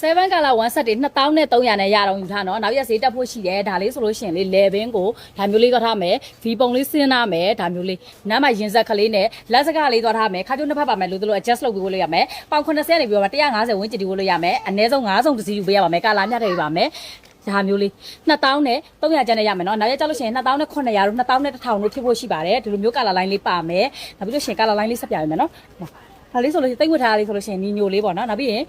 7ကလာ1ဆက်တွေ2300နဲ့ရတော့ယူထားနော်နောက်ရက်ဈေးတက်ဖို့ရှိတယ်ဒါလေးဆိုလို့ရှိရင်လေလေဘင်းကိုဒါမျိုးလေးသွားထားမယ် V ပုံလေးစဉ်းထားမယ်ဒါမျိုးလေးနားမှာရင်ဆက်ကလေးနဲ့လက်စကလေးသွားထားမယ်ခါကျိုးနှစ်ဖက်ပါမယ်လို့တို့ adjust လုပ်ပြီးလို့ရမယ်ပေါင်90နေပြီးတော့150ဝန်းကျင်တီးလို့ရမယ်အနည်းဆုံး9စုံတစ်စီးယူပေးရပါမယ်ကာလာမြတ်ထည့်ပေးပါမယ်ဒါမျိုးလေး2000နဲ့300ကျန်နေရမယ်နော်နောက်ရက်ကျလို့ရှိရင်2000နဲ့900တို့2000နဲ့1000တို့ဖြစ်ဖို့ရှိပါတယ်ဒီလိုမျိုးကာလာလိုင်းလေးပါမယ်နောက်ပြီးလို့ရှိရင်ကာလာလိုင်းလေးဆက်ပြရမယ်နော်ဒါလေးဆိုလို့ရှိရင်တိတ်ဝတ်ထားလေးဆိုလို့ရှိရင်ညီညိုလေးပေါ့နော်နောက်ပြီးရင်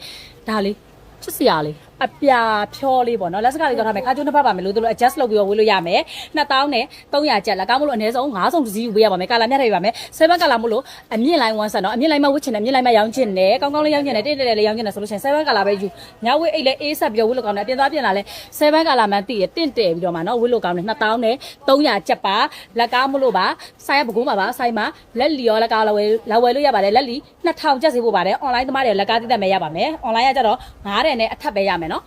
ဒါလေးချစ်စရာလေးအပြာဖြောလေးပေါ့နော်လက်စကလေးတော့ထားမယ်ခါကျိုးနှစ်ဖက်ပါမယ်လို့တို့ adjust လုပ်ပြီးတော့ဝေးလို့ရမယ်2000နဲ့300ကျပ်လက်ကောင်းမလို့အနည်းဆုံး9စုံတစ်စီးယူပေးရပါမယ်ကာလာမြတ်ထည့်ပေးပါမယ်7ကာလာမို့လို့အမြင့်လိုင်း1ဆက်နော်အမြင့်လိုင်းမှာဝတ်ချင်တယ်အမြင့်လိုင်းမှာရောင်းချင်တယ်ကောင်းကောင်းလေးရောင်းချင်တယ်တိတ်တိတ်လေးရောင်းချင်တယ်ဆိုလို့ရှိရင်7ကာလာပဲယူညဝေးအိတ်လေးအေးဆက်ပြီးတော့ဝေးလို့ကောင်းတယ်အပြင်သွားပြင်လာလဲ7ကာလာမှန်းတည်ရတင့်တယ်ပြီးတော့မှနော်ဝေးလို့ကောင်းတယ်2000နဲ့300ကျပ်ပါလက်ကောင်းမလို့ပါဆိုင်ရပကုံးပါပါဆိုင်မှာလက်လီရောလက်ကားလာဝယ်လို့ရပါတယ်လက်လီ2000ကျပ်စီဖို့ပါတယ် online သမားတွေလက်ကားတိတက်မဲ့ရပါမယ် online ကကြတော့900နဲ့အထက်ပဲရမယ်နော်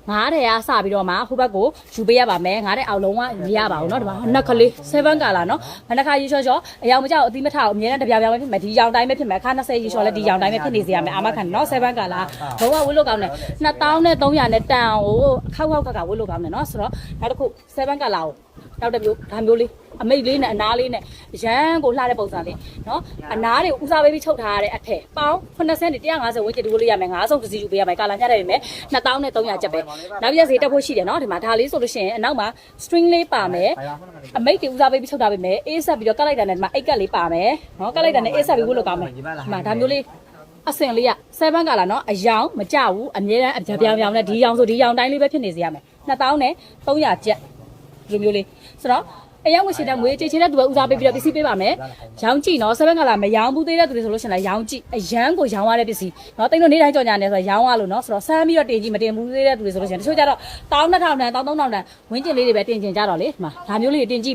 900ရစပြီးတော့မှဟိုဘက်ကိုယူပေးရပါမယ်900အောက်လုံးကမရပါဘူးเนาะဒီမှာနှက်ကလေး7ကာလာเนาะနှက်ခါရေချောချောအယောင်မကြောက်အသီးမထအောင်အမြဲတမ်းတပြားပြားပဲဖြစ်မယ်ဒီရောင်တိုင်းပဲဖြစ်မယ်ခါ20ရေချောလဲဒီရောင်တိုင်းပဲဖြစ်နေစေရမယ်အာမခံเนาะ7ကာလာဘဝဝတ်လို့ကောင်းတယ်2000နဲ့300နဲ့တန်ကိုခောက်ခောက်ကဝတ်လို့ကောင်းတယ်เนาะဆိုတော့နောက်တစ်ခု7ကာလာကိုတောက်တစ်မျိုးဒါမျိုးလေးအမိတ်လေးနဲ့အနားလေးနဲ့ရမ်းကိုလှတဲ့ပုံစံလေးเนาะအနားတွေကိုဦးစားပေးပြီးချုပ်ထားရတဲ့အထက်ပေါင်း80နဲ့150ဝန်းကျင်တူလို့ရမယ်9စုံတစ်စီးယူပေးရမယ်ကာလာညှက်တယ်ပဲ2000နဲ့300ကျပ်ပဲနောက်ရက်ဈေးတက်ဖို့ရှိတယ်เนาะဒီမှာဒါလေးဆိုလို့ရှိရင်အနောက်မှာ string လေးပါမယ်အမိတ်တွေဦးစားပေးပြီးချုပ်ထားပေးမယ်အေးဆက်ပြီးတော့ကတ်လိုက်တာနဲ့ဒီမှာအိတ်ကတ်လေးပါမယ်เนาะကတ်လိုက်တာနဲ့အေးဆက်ပြီးဝတ်လို့ကောင်းမယ်ဒီမှာဒါမျိုးလေးအစင်လေးက7ကာလာเนาะအယောင်မကြဘူးအမြဲတမ်းအပြားပြောင်နဲ့ဒီရောင်ဆိုဒီရောင်တိုင်းလေးပဲဖြစ်နေစေရမယ်2000နဲ့300ကျပ်ဒီမျိုးလေးဆိုတော့အယောင်ဝရှိတဲ့ငွေချေချင်တဲ့သူပဲဦးစားပေးပြီးတော့ပစ္စည်းပေးပါမယ်။ရောင်းကြည့်နော်7ကလာမရောင်းဘူးသေးတဲ့သူတွေဆိုလို့ရှိရင်လည်းရောင်းကြည့်အရန်ကိုရောင်းရတဲ့ပစ္စည်း။နော်တိတ်လို့နေတိုင်းကြော်ညာနေဆိုတော့ရောင်းရလို့နော်ဆိုတော့ဆမ်းပြီးတော့တင်ကြည့်မတင်ဘူးသေးတဲ့သူတွေဆိုလို့ရှိရင်တချို့ကျတော့12000တန်13000တန်ဝင်းကျင်လေးတွေပဲတင်ကျင်ကြတော့လေဒီမှာဒါမျိုးလေးတင်ကြည့်